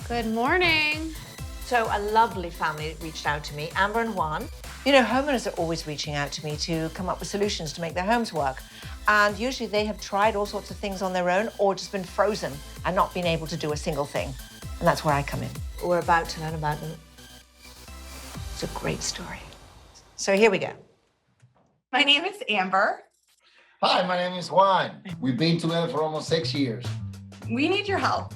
Good morning. So a lovely family reached out to me, Amber and Juan. You know, homeowners are always reaching out to me to come up with solutions to make their homes work. And usually they have tried all sorts of things on their own or just been frozen and not been able to do a single thing. And that's where I come in. We're about to learn about them. It's a great story. So here we go. My name is Amber. Hi, my name is Juan. We've been together for almost 6 years. We need your help.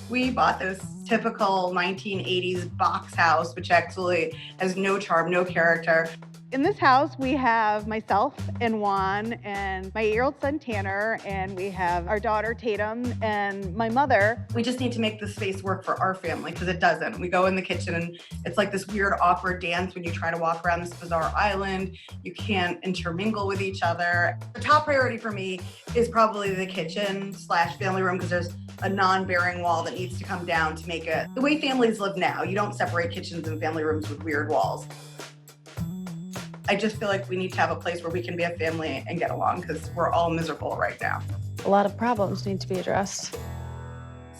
We bought this typical 1980s box house, which actually has no charm, no character. In this house, we have myself and Juan and my 8-year-old son, Tanner, and we have our daughter, Tatum, and my mother. We just need to make the space work for our family because it doesn't. We go in the kitchen and it's like this weird, awkward dance when you try to walk around this bizarre island. You can't intermingle with each other. The top priority for me is probably the kitchen / family room because there's a non-bearing wall that needs to come down to make it the way families live now. You don't separate kitchens and family rooms with weird walls. I just feel like we need to have a place where we can be a family and get along because we're all miserable right now. A lot of problems need to be addressed.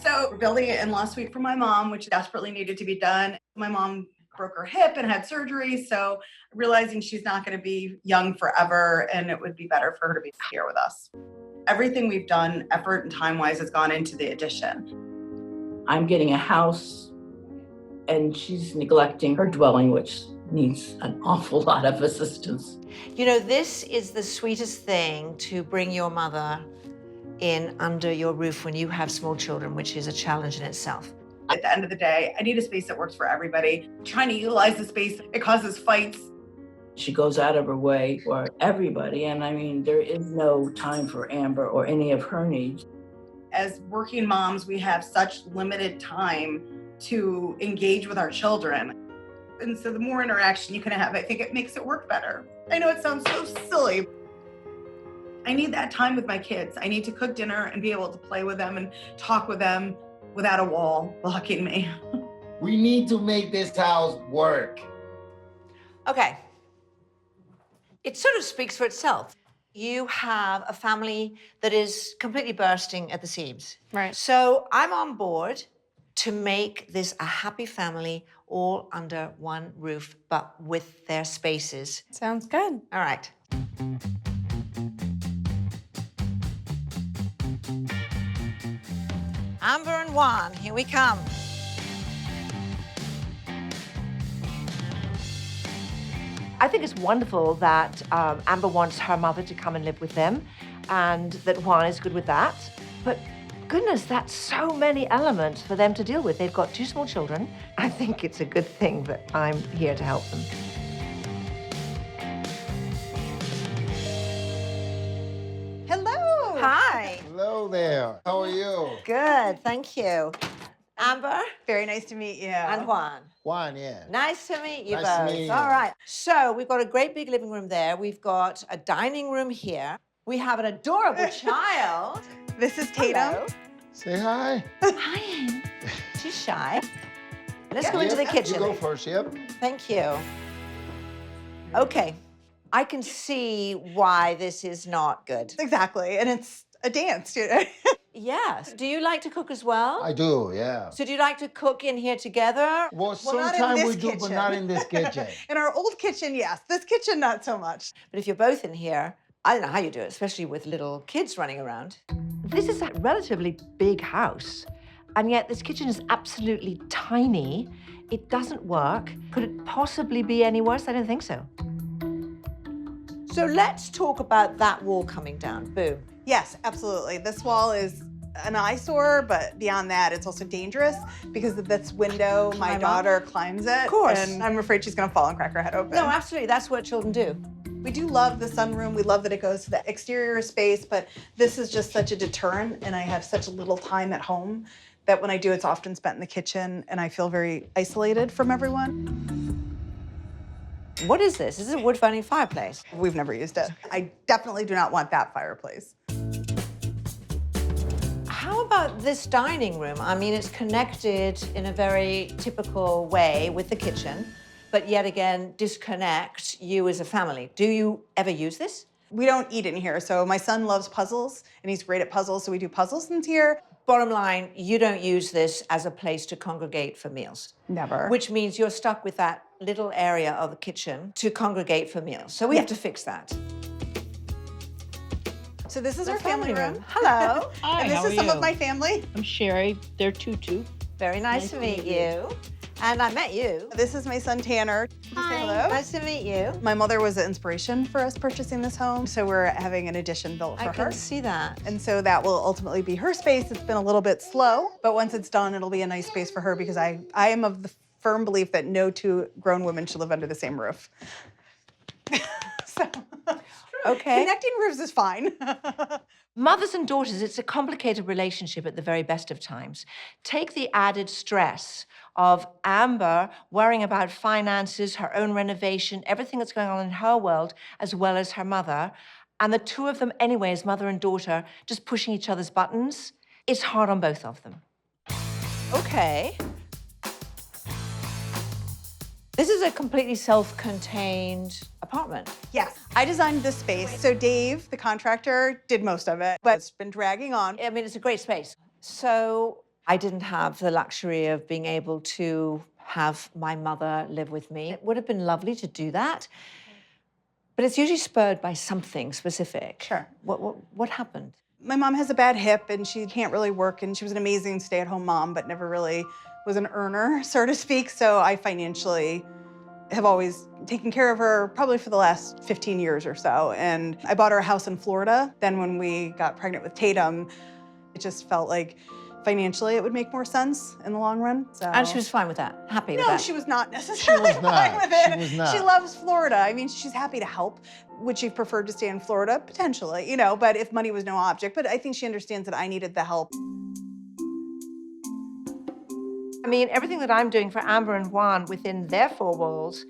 So we're building an in-law suite for my mom, which desperately needed to be done. My mom broke her hip and had surgery, so realizing she's not going to be young forever and it would be better for her to be here with us. Everything we've done, effort and time-wise, has gone into the addition. I'm getting a house and she's neglecting her dwelling, which needs an awful lot of assistance. You know, this is the sweetest thing to bring your mother in under your roof when you have small children, which is a challenge in itself. At the end of the day, I need a space that works for everybody. Trying to utilize the space, it causes fights. She goes out of her way for everybody, and I mean, there is no time for Amber or any of her needs. As working moms, we have such limited time to engage with our children. And so the more interaction you can have, I think it makes it work better. I know it sounds so silly. I need that time with my kids. I need to cook dinner and be able to play with them and talk with them without a wall blocking me. We need to make this house work. Okay. It sort of speaks for itself. You have a family that is completely bursting at the seams. Right. So I'm on board to make this a happy family all under one roof, but with their spaces. Sounds good. All right. Amber and Juan, here we come. I think it's wonderful that Amber wants her mother to come and live with them and that Juan is good with that. But goodness, that's so many elements for them to deal with. They've got 2 small children. I think it's a good thing that I'm here to help them. Hello. Hi. Hello there. How are you? Good, thank you. Amber Very nice to meet you. and Juan. Juan, yeah. Nice to meet you Nice to both. meet you. All right. So we've got a great big living room there. We've got a dining room here. We have an adorable child. This is Tatum. Hello. Say hi. Hi. She's shy. Let's go into the Yep, kitchen. You go first, yep. Thank you. Okay. I can see why this is not good. Exactly, and it's a dance, you know. Yes. Do you like to cook as well? I do, yeah. So do you like to cook in here together? Well, not in sometimes this we do, but kitchen. not in this kitchen. In our old kitchen, yes. This kitchen, not so much. But if you're both in here, I don't know how you do it, especially with little kids running around. This is a relatively big house, and yet this kitchen is absolutely tiny. It doesn't work. Could it possibly be any worse? I don't think so. So let's talk about that wall coming down. Boom. Yes, absolutely. This wall is an eyesore, but beyond that, it's also dangerous because of this window. My Climb up? daughter climbs it. Of course. And I'm afraid she's going to fall and crack her head open. No, absolutely. That's what children do. We do love the sunroom. We love that it goes to the exterior space, but this is just such a deterrent, and I have such little time at home that when I do, it's often spent in the kitchen, and I feel very isolated from everyone. What is this? This is a wood-burning fireplace. We've never used it. I definitely do not want that fireplace. How about this dining room? I mean, it's connected in a very typical way with the kitchen, but yet again, disconnect you as a family. Do you ever use this? We don't eat in here, so my son loves puzzles, and he's great at puzzles, so we do puzzles in here. Bottom line, you don't use this as a place to congregate for meals. Never. Which means you're stuck with that little area of the kitchen to congregate for meals. So we have to fix that. So this is our family room. Hello. Hi, And this how is are some you? of my family. I'm Sherry. They're Tutu. Very nice to meet you. And I met you. This is my son Tanner. Say hello. Nice to meet you. My mother was the inspiration for us purchasing this home, so we're having an addition built for I her. can see that. And so that will ultimately be her space. It's been a little bit slow, but once it's done, it'll be a nice space for her because I am of the firm belief that no two grown women should live under the same roof. So, Okay. connecting roofs is fine. Mothers and daughters, it's a complicated relationship at the very best of times. Take the added stress of Amber worrying about finances, her own renovation, everything that's going on in her world, as well as her mother. And the two of them, anyway, as mother and daughter, just pushing each other's buttons. It's hard on both of them. Okay. This is a completely self-contained apartment. Yes, I designed this space. So Dave, the contractor, did most of it, but it's been dragging on. I mean, it's a great space. So I didn't have the luxury of being able to have my mother live with me. It would have been lovely to do that, but it's usually spurred by something specific. Sure. What happened? My mom has a bad hip and she can't really work, and she was an amazing stay-at-home mom, but never really was an earner, so to speak. So I financially have always taken care of her probably for the last 15 years or so. And I bought her a house in Florida. Then when we got pregnant with Tatum, it just felt like financially it would make more sense in the long run. So. And she was fine with that, happy with No, that. she was not necessarily She was fine not. with it. She was not. She loves Florida. I mean, she's happy to help. Would she prefer to stay in Florida? Potentially, you know, but if money was no object. But I think she understands that I needed the help. I mean, everything that I'm doing for Amber and Juan within their four walls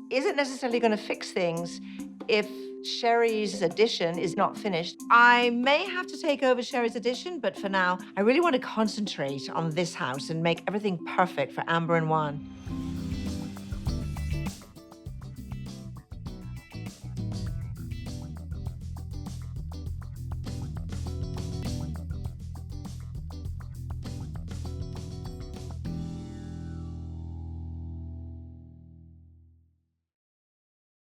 isn't necessarily going to fix things if Sherry's addition is not finished. I may have to take over Sherry's addition, but for now, I really want to concentrate on this house and make everything perfect for Amber and Juan.